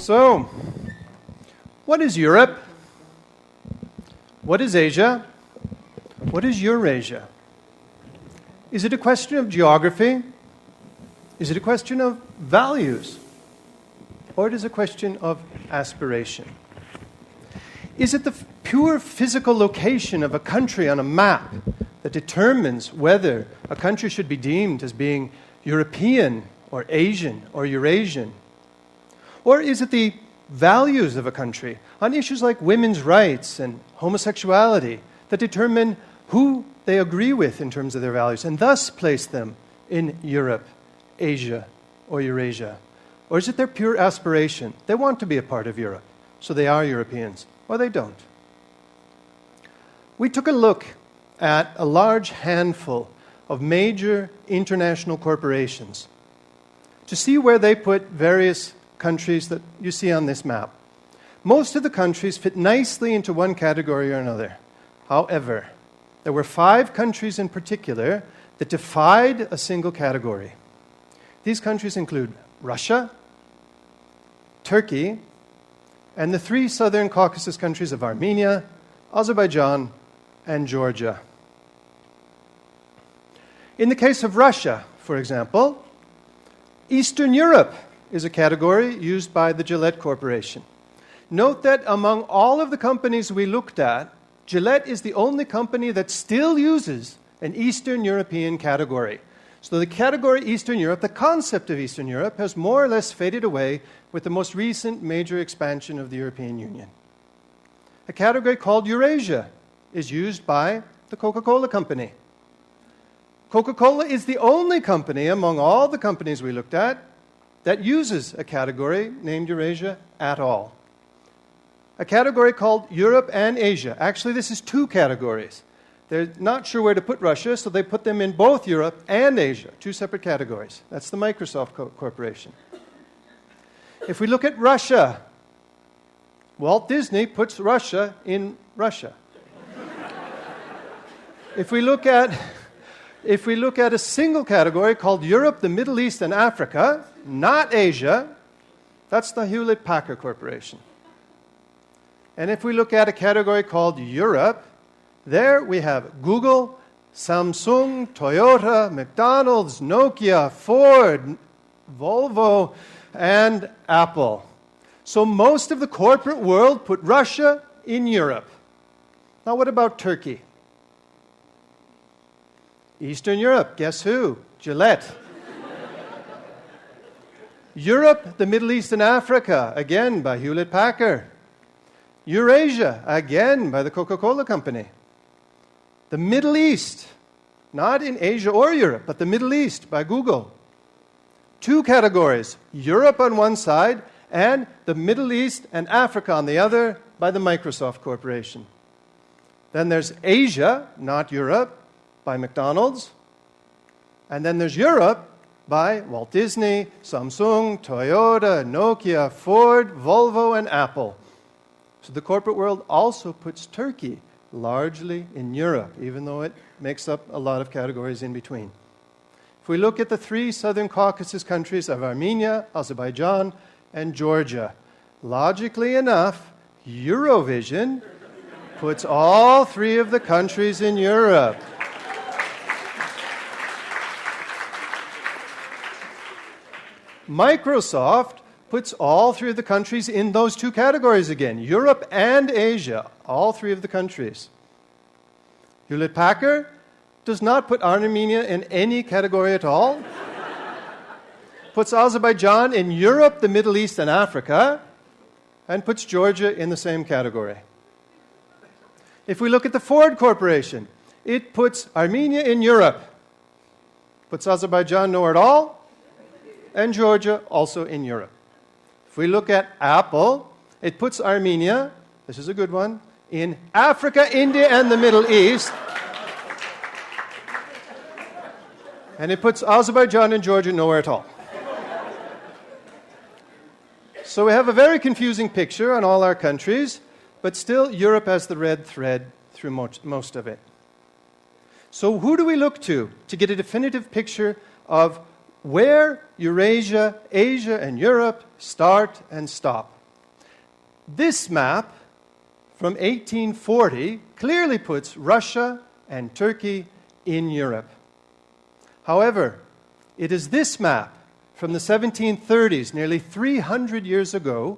So, what is Europe? What is Asia? What is Eurasia? Is it a question of geography? Is it a question of values? Or it is a question of aspiration? Is it the pure physical location of a country on a map that determines whether a country should be deemed as being European or Asian or Eurasian? Or is it the values of a country on issues like women's rights and homosexuality that determine who they agree with in terms of their values and thus place them in Europe, Asia, or Eurasia? Or is it their pure aspiration? They want to be a part of Europe, so they are Europeans, or they don't. We took a look at a large handful of major international corporations to see where they put various countries that you see on this map. Most of the countries fit nicely into one category or another. However, there were 5 countries in particular that defied a single category. These countries include Russia, Turkey, and the 3 southern Caucasus countries of Armenia, Azerbaijan, and Georgia. In the case of Russia, for example, Eastern Europe is a category used by the Gillette Corporation. Note that among all of the companies we looked at, Gillette is the only company that still uses an Eastern European category. So the category Eastern Europe, the concept of Eastern Europe, has more or less faded away with the most recent major expansion of the European Union. A category called Eurasia is used by the Coca-Cola Company. Coca-Cola is the only company among all the companies we looked at that uses a category named Eurasia at all. A category called Europe and Asia. Actually, this is 2 categories. They're not sure where to put Russia, so they put them in both Europe and Asia, 2 separate categories. That's the Microsoft Corporation. If we look at Russia, Walt Disney puts Russia in Russia. If we look at a single category called Europe, the Middle East, and Africa, not Asia, that's the Hewlett-Packard Corporation. And if we look at a category called Europe, there we have Google, Samsung, Toyota, McDonald's, Nokia, Ford, Volvo, and Apple. So most of the corporate world put Russia in Europe. Now what about Turkey? Eastern Europe, guess who? Gillette. Europe, the Middle East, and Africa, again by Hewlett-Packard. Eurasia, again by the Coca-Cola Company. The Middle East, not in Asia or Europe, but the Middle East by Google. 2 categories, Europe on one side and the Middle East and Africa on the other by the Microsoft Corporation. Then there's Asia, not Europe, by McDonald's. And then there's Europe by Walt Disney, Samsung, Toyota, Nokia, Ford, Volvo, and Apple. So the corporate world also puts Turkey largely in Europe, even though it makes up a lot of categories in between. If we look at the 3 southern Caucasus countries of Armenia, Azerbaijan, and Georgia, logically enough, Eurovision puts all 3 of the countries in Europe. Microsoft puts all 3 of the countries in those 2 categories again, Europe and Asia, all 3 of the countries. Hewlett-Packard does not put Armenia in any category at all. Puts Azerbaijan in Europe, the Middle East, and Africa, and puts Georgia in the same category. If we look at the Ford Corporation, it puts Armenia in Europe, puts Azerbaijan nowhere at all, and Georgia also in Europe. If we look at Apple, it puts Armenia, this is a good one, in Africa, India, and the Middle East. And it puts Azerbaijan and Georgia nowhere at all. So we have a very confusing picture on all our countries, but still Europe has the red thread through most of it. So who do we look to get a definitive picture of where Eurasia, Asia, and Europe start and stop? This map from 1840 clearly puts Russia and Turkey in Europe. However, it is this map from the 1730s, nearly 300 years ago,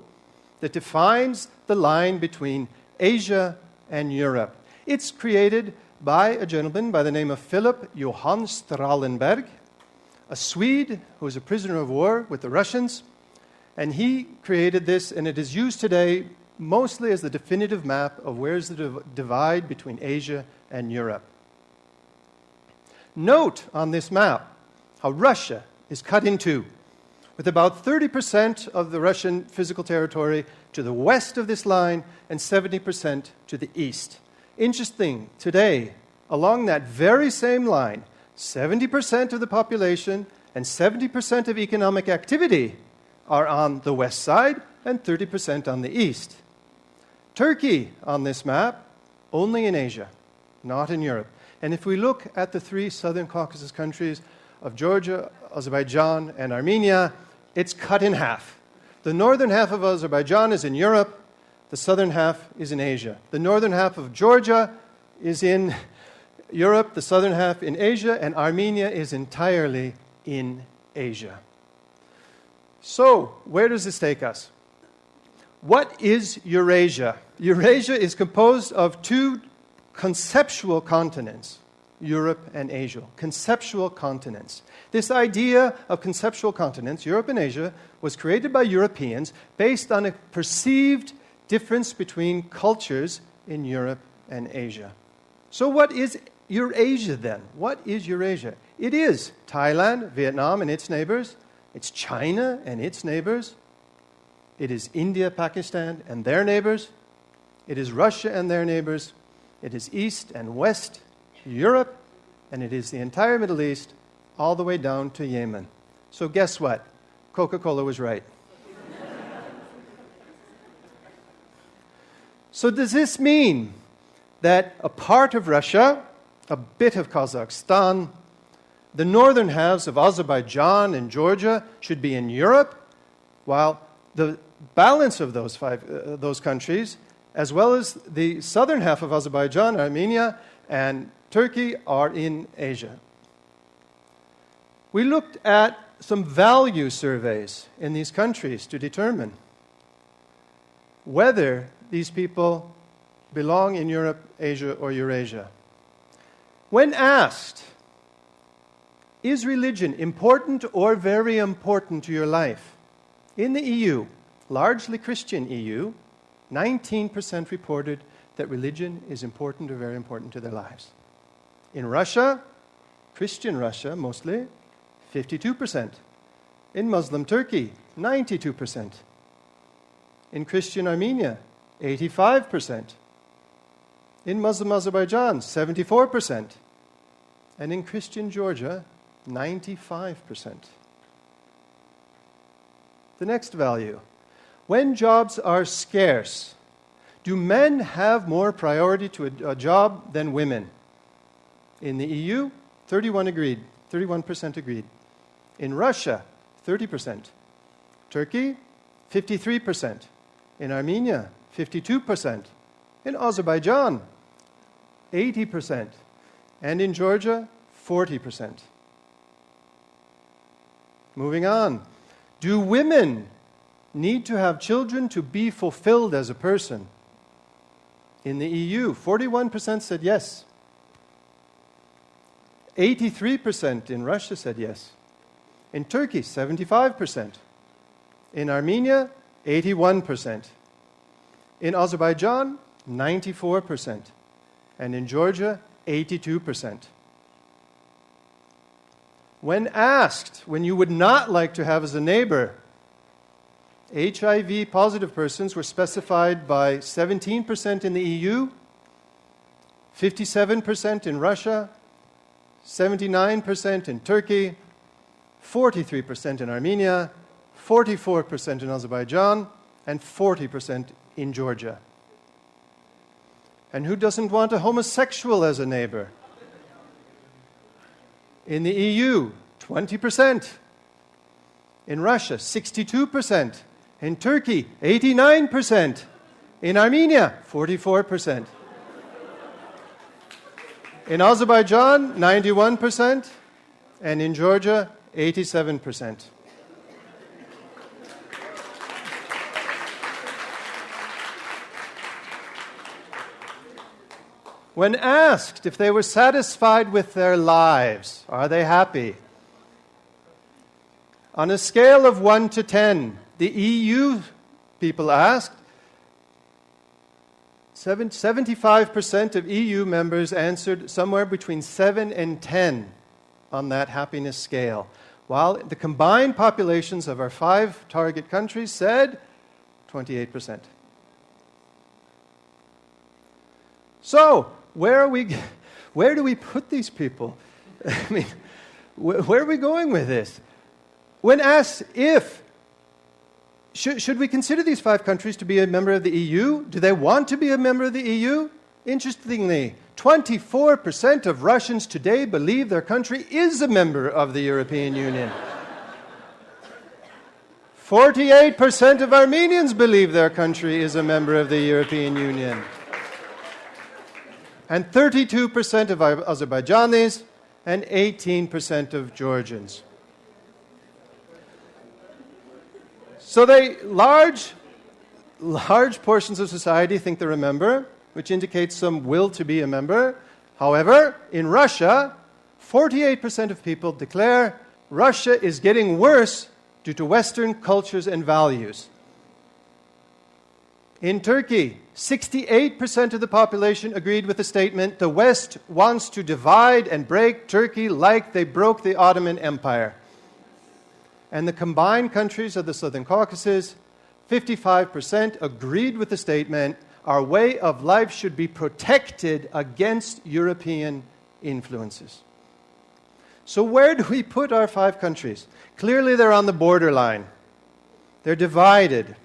that defines the line between Asia and Europe. It's created by a gentleman by the name of Philip Johan Strahlenberg, a Swede who was a prisoner of war with the Russians, and he created this, and it is used today mostly as the definitive map of where's the divide between Asia and Europe. Note on this map how Russia is cut in two, with about 30% of the Russian physical territory to the west of this line and 70% to the east. Interesting, today, along that very same line, 70% of the population and 70% of economic activity are on the west side and 30% on the east. Turkey on this map, only in Asia, not in Europe. And if we look at the three Southern Caucasus countries of Georgia, Azerbaijan, and Armenia, it's cut in half. The northern half of Azerbaijan is in Europe, the southern half is in Asia. The northern half of Georgia is in Europe, the southern half in Asia, and Armenia is entirely in Asia. So, where does this take us? What is Eurasia? Eurasia is composed of two conceptual continents, Europe and Asia. Conceptual continents. This idea of conceptual continents, Europe and Asia, was created by Europeans based on a perceived difference between cultures in Europe and Asia. So what is Eurasia then? What is Eurasia? It is Thailand, Vietnam and its neighbors. It's China and its neighbors. It is India, Pakistan and their neighbors. It is Russia and their neighbors. It is East and West Europe. And it is the entire Middle East all the way down to Yemen. So guess what? Coca-Cola was right. So does this mean that a part of Russia, a bit of Kazakhstan, the northern halves of Azerbaijan and Georgia should be in Europe, while the balance of those countries, as well as the southern half of Azerbaijan, Armenia, and Turkey, are in Asia? We looked at some value surveys in these countries to determine whether these people belong in Europe, Asia, or Eurasia. When asked, is religion important or very important to your life? In the EU, largely Christian EU, 19% reported that religion is important or very important to their lives. In Russia, Christian Russia mostly, 52%. In Muslim Turkey, 92%. In Christian Armenia, 85%. In Muslim Azerbaijan, 74%. And in Christian Georgia, 95%. The next value. When jobs are scarce, do men have more priority to a job than women? In the EU, 31% agreed. In Russia, 30%. Turkey, 53%. In Armenia, 52%. In Azerbaijan, 80%. And in Georgia, 40%. Moving on. Do women need to have children to be fulfilled as a person? In the EU, 41% said yes. 83% in Russia said yes. In Turkey, 75%. In Armenia, 81%. In Azerbaijan, 94%. And in Georgia, 82%. When asked when you would not like to have as a neighbor, HIV positive persons were specified by 17% in the EU, 57% in Russia, 79% in Turkey, 43% in Armenia, 44% in Azerbaijan, and 40% in Georgia. And who doesn't want a homosexual as a neighbor? In the EU, 20%. In Russia, 62%. In Turkey, 89%. In Armenia, 44%. In Azerbaijan, 91%. And in Georgia, 87%. When asked if they were satisfied with their lives, are they happy? On a scale of 1 to 10, the EU people asked, 75% of EU members answered somewhere between 7 and 10 on that happiness scale, while the combined populations of our 5 target countries said 28%. So, where do we put these people? I mean, where are we going with this? When asked if, should we consider these 5 countries to be a member of the EU? Do they want to be a member of the EU? Interestingly, 24% of Russians today believe their country is a member of the European Union. 48% of Armenians believe their country is a member of the European Union. And 32% of Azerbaijanis and 18% of Georgians. So large portions of society think they're a member, which indicates some will to be a member. However, in Russia, 48% of people declare Russia is getting worse due to Western cultures and values. In Turkey, 68% of the population agreed with the statement, the West wants to divide and break Turkey like they broke the Ottoman Empire. And the combined countries of the Southern Caucasus, 55% agreed with the statement, our way of life should be protected against European influences. So where do we put our 5 countries? Clearly they're on the borderline. They're divided.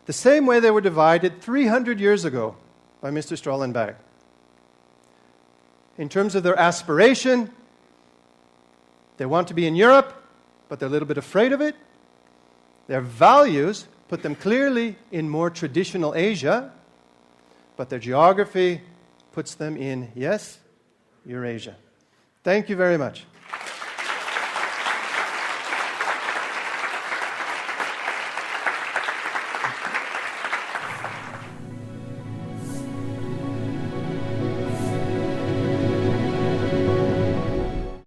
The same way they were divided 300 years ago by Mr. Strollenberg. In terms of their aspiration, they want to be in Europe, but they're a little bit afraid of it. Their values put them clearly in more traditional Asia, but their geography puts them in, yes, Eurasia. Thank you very much.